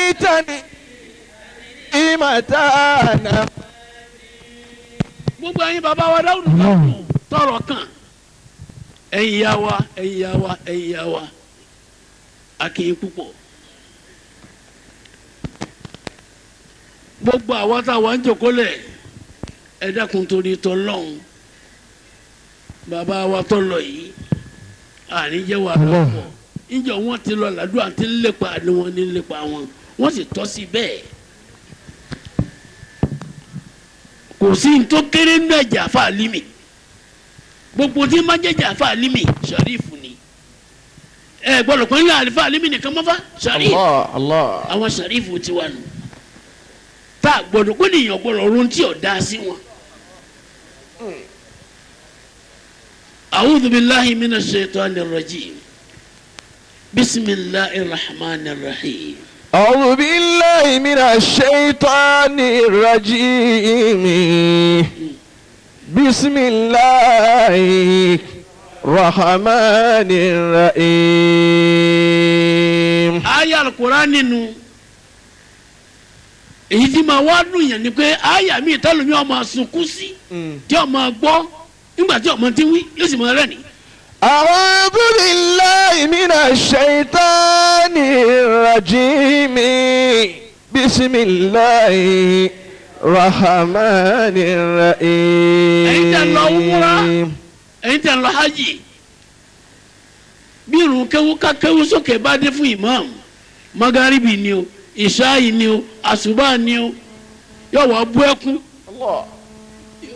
ليتني إمتانا. gbogbo ẹ̀yin bàbá wa Dáúdù lọ́dún tọrọ kan ẹ̀yin ya wa ẹ̀yin ya wa ẹ̀yin ya wa akínyìn púpọ̀ gbogbo àwọn táwa ń jòkólẹ̀ ẹ dákun torí tọlọ́hun bàbá wa tó lọ yìí àníjẹ́ wa lọ́pọ̀ ìjọ wọn ti lọ làdúrà tí ń lépa ni wọn ní lépa wọn wọ́n sì tọ́ sí bẹ́ẹ̀ kò sí ní tó kéré ní ẹ̀jẹ̀ àfa àlímì gbogbo tí má jẹ́jẹ́ àfa àlímì Ṣàrífù ni ẹ gbọ́dọ̀ pé ní àlífà àlímì nìkan mọ́fà Ṣàrífù àwọn Ṣàrífù ti wà nù tá a gbọ́dọ̀ pé nìyẹn gbọ́dọ̀ ọ̀run tí ò dá sí wọn. A'udhu billahi minash shaitanir rajim bismillahir rahmanir rahim. أعوذ بالله من الشيطان الرجيم بسم الله الرحمن الرحيم. Aya al-Qur'an nínú èyí tí máa wá dùn yẹn ni pé aya mi ìtàlùmí ọmọ sunkún sí tí ọmọ gbọ́ nígbà tí ọmọ ti wí yóò sì máa rẹ̀ ní. أعوذ بالله من الشيطان الرجيم بسم الله الرحمن الرحيم. ẹ̀yin tẹ́ ń lọ umura ẹ̀yin tẹ́ ń lọ hajj bí irun kéwú ká kéwú sókè bá dé fún imam magaribi ni o ìṣáyì ni o àṣùbà ni o yóò wá bú ẹkún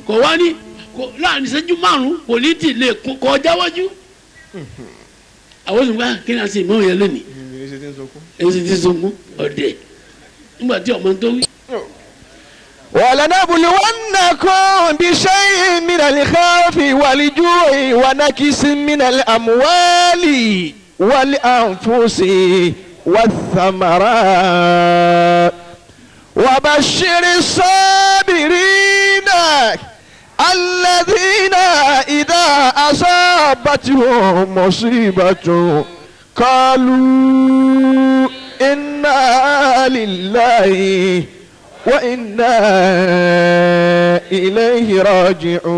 kò wá ní láàrin ìṣẹ́jú márùn-ún kò ní tì lè kọjá wájú. àwọn olùgbà kí ni a ṣe ìmọ̀ yẹn lónìí. èsì ti sunkún ọ̀dẹ̀ nígbà tí ọmọ tó wí. ولنبلونكم بشيء من الخوف والجوع ونكس من الأموال والأنفس والثمرات وبشر الصابرين الذين إذا أصابتهم مصيبة قالوا إنا لله وإنا إليه راجعون.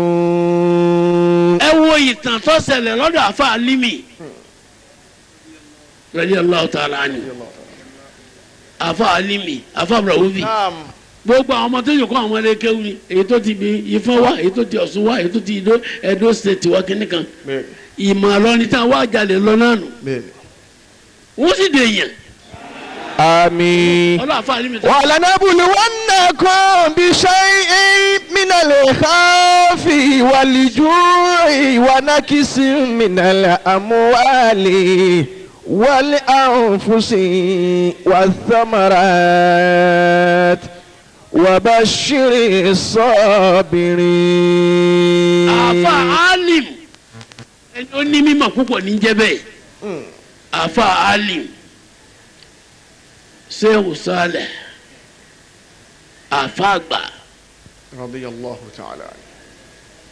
ẹ wo ìtàn tó ṣẹlẹ̀ lọ́dọ̀ àfa Alimi radiyallahu ta'ala anhu àfa Alimi àfa Ibrahimu gbogbo àwọn ọmọ tó yẹ kó àwọn ẹlẹ́kẹ́wù ni èyí tó ti bí Ifọ̀n wá èyí tó ti Ọ̀ṣun wá èyí tó ti Ẹdó state wá kínní kan ìmọ̀ àlọ́ni tí wọ́n àjálẹ̀ lọ náà nù wọ́n sì dè yàn. آمين. ولنبلونكم بشيء من الخوف والجوع ونكس من الأموال والأنفس والثمرات وبشر الصابرين. àfa Alim ẹni ó ní mímọ̀ púpọ̀ ní jẹ́ bẹ́ẹ̀ àfa Alim Sheikh Saleh àfa àgbà radiyallahu ta'ala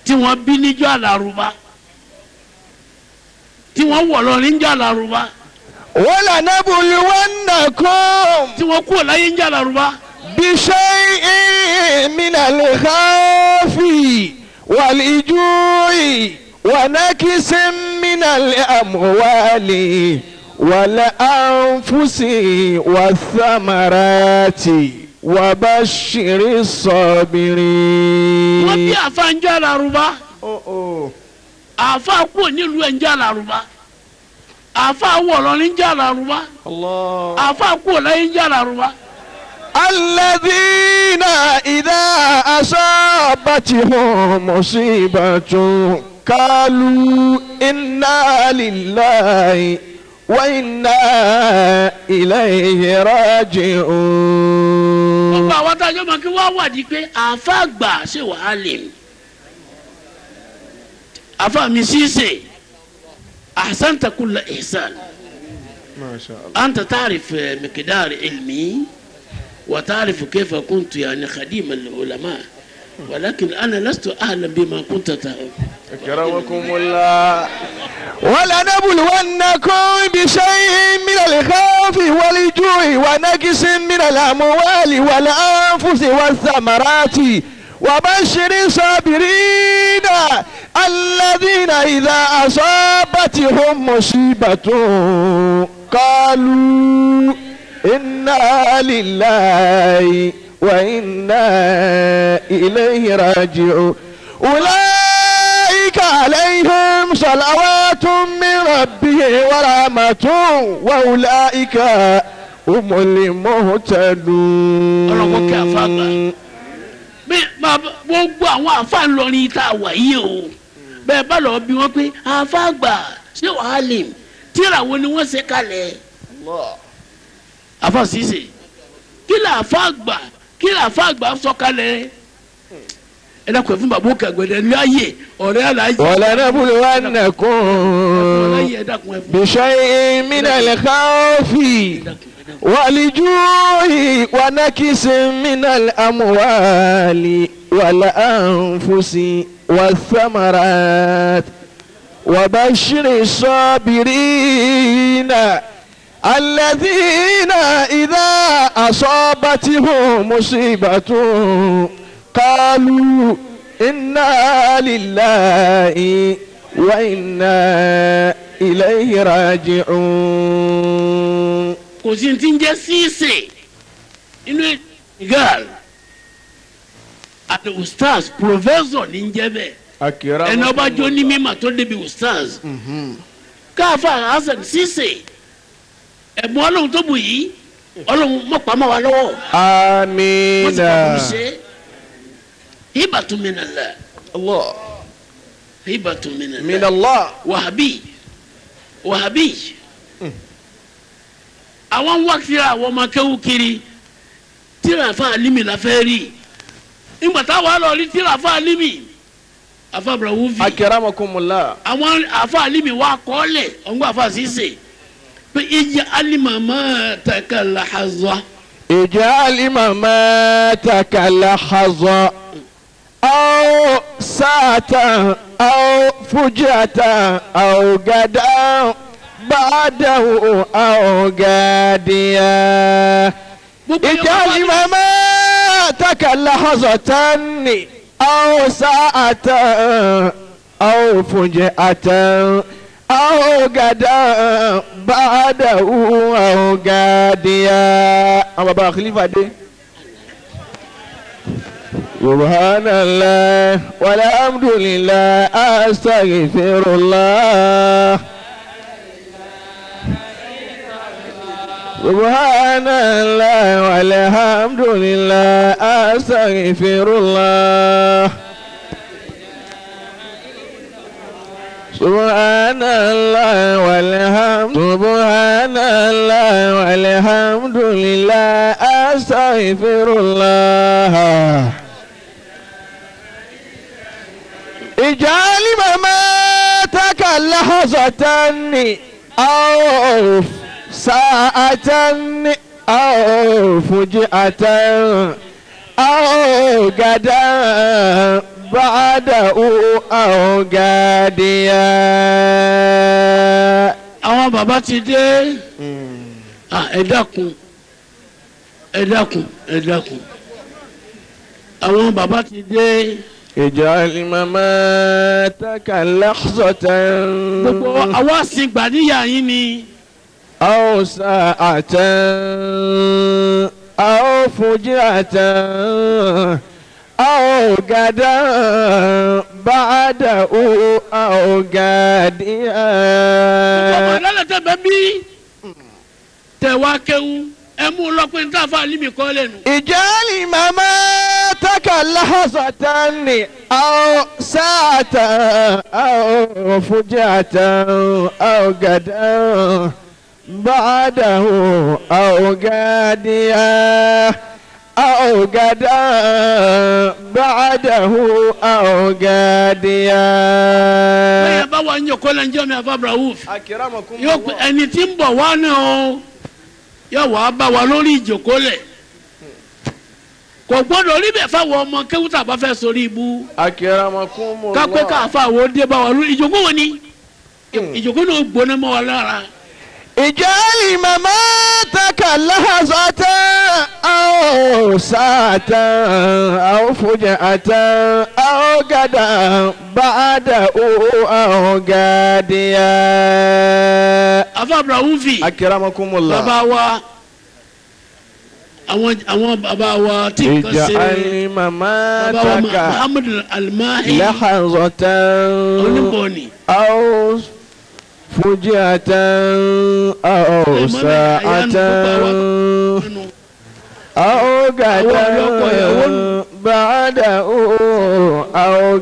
tí wọ́n bí níjọ́ Àlàrúbá tí wọ́n wọ̀ lọ níjọ́ Àlàrúbá. ولنبلونكم tí wọ́n kúrò láyé níjọ́ Àlàrúbá. بشيء من الخوف والجوع ونكس من الأموال والأنفس والثمرات وبشر الصابرين. wọ́n bí àfa níjọ́ Àlàrúbá. àfa kúrò nílùú ẹ̀ níjọ́ Àlàrúbá. àfa wọ̀ lọ níjọ́ Àlàrúbá. àfa kúrò láyé níjọ́ Àlàrúbá. الذين إذا أصابتهم مصيبة قالوا إنا لله وإنا إليه راجعون. gbogbo àwọn tájọ́ máa kí wọ́n wádìí pé àfa àgbà ṣe wà á lè mú. àfa mi Cisse ahsanta kulla ihsan. ما شاء الله. أنت تعرف مقدار علمي وتعرف كيف كنت يعني خديما للعلماء ولكن أنا لست أهلا بما كنت تعلم. أكرمكم الله. ولنبلونكم بشيء من الخوف والجوع ونقص من الأموال والأنفس والثمرات وبشر الصابرين الذين إذا أصابتهم مصيبة قالوا إنا لله وإنا إليه راجعون أولئك عليهم صلوات من ربهم ورحمة وأولئك هم المهتدون. gbogbo àwọn àfa ńlọrin tá a wà yìí o bẹ́ẹ̀ bá lọ bí wọ́n pé àfa àgbà ṣé wàá lè tíra wo ni wọ́n ṣe kalẹ̀ àfa ṣíṣe kí là àfa àgbà sọ kalẹ̀ ẹ dákun ẹ fún bàbá òkè àgbẹ̀dẹ ní ayé ọ̀rẹ́ aláàjì. ولنبلونكم بشيء من الخوف والجوع ونكس من الأموال والأنفس والثمرات وبشر الصابرين الذين إذا أصابتهم مصيبة قالوا إنا لله وإنا إليه راجعون. kò sí ti ń jẹ́ sísè inú gal àti ustaz professor ní ń jẹ́ bẹ́ẹ̀ ẹni ọba jó ní mímọ̀ tó débi ustaz káfa hasan sísè ẹ̀bùn ọlọ́run tó bù yìí ọlọ́run mọ̀pamọ́ wa lọ́wọ́. amiina. hibatu minallah. Allah. hibatu minallah. minallah. wahabi. àwọn wá kíra àwọn ọmọ kẹ́wù kiri tíra fa alimi la fẹ́ rí ìgbà táwa lọ rí tíra fa alimi afa Ibrahim. akramakumullah. àwọn afa alimi wa kọ́lẹ̀ ọ̀ngbà afa Sise pé ìjà alimama takala hazọ. ìjà alimama takala hazọ. aw sa'atan aw fujatan aw gadan. بعده أو قاديا اجعل مماتك لحظة أو ساعة أو فجأة أو غدا بعده أو قاديا أما بقى خليفة دي سبحان الله والحمد لله أستغفر الله سبحان الله والحمد لله أستغفر الله سبحان الله والحمد سبحان الله والحمد لله أستغفر الله اجعل مماتك لحظة أو ساعة أو فجأة أو غدا بعده أو غاديا. àwọn bàbá ti dé ẹ dákun àwọn bàbá ti dé. اجعل مماتك لحظة. gbogbo àwa sì gbàdíyà yín ni. أو ساعة أو فجأة أو غدا بعده أو غاديا. ọmọ lálẹ́ bẹ́ẹ̀ bí tẹ̀wá kéwú ẹ mú lọ́pẹ́ ní táfà límì kọ́ lẹ́nu. اجعل مماتك لحظة أو ساعة أو فجأة أو غدا بعده أو غاديا أو غدا بعده أو غاديا. bẹ́ẹ̀ bá wà ń yọ kọ́lẹ̀ ń jẹ́ mi àfa Ibrahim. akramakum. yóò pé ẹni tí ń bọ̀ wá náà o yóò wá bá wa lórí ìjòkólẹ̀ kò gbọ́dọ̀ rí bẹ́ẹ̀ fáwọn ọmọ kéwútà bá fẹ́ sórí ibú. akramakumullah. kápẹ́ káfa àwọn òde bá wa lórí ìjòkó wo ni ìjòkó náà gbóná mọ́ wa lára. اجعل مماتك لحظة أو ساعة أو فجأة أو غدا بعده أو غاديا. afa Abrahufi أكرمكم الله. bàbá wa àwọn bàbá wa tí nǹkan ṣe اجعل bàbá wa مماتك Muhammad al-Mahi لحظة oníbọ̀ọ̀nì أو فجأة أو ساعة أو غدا بعده أو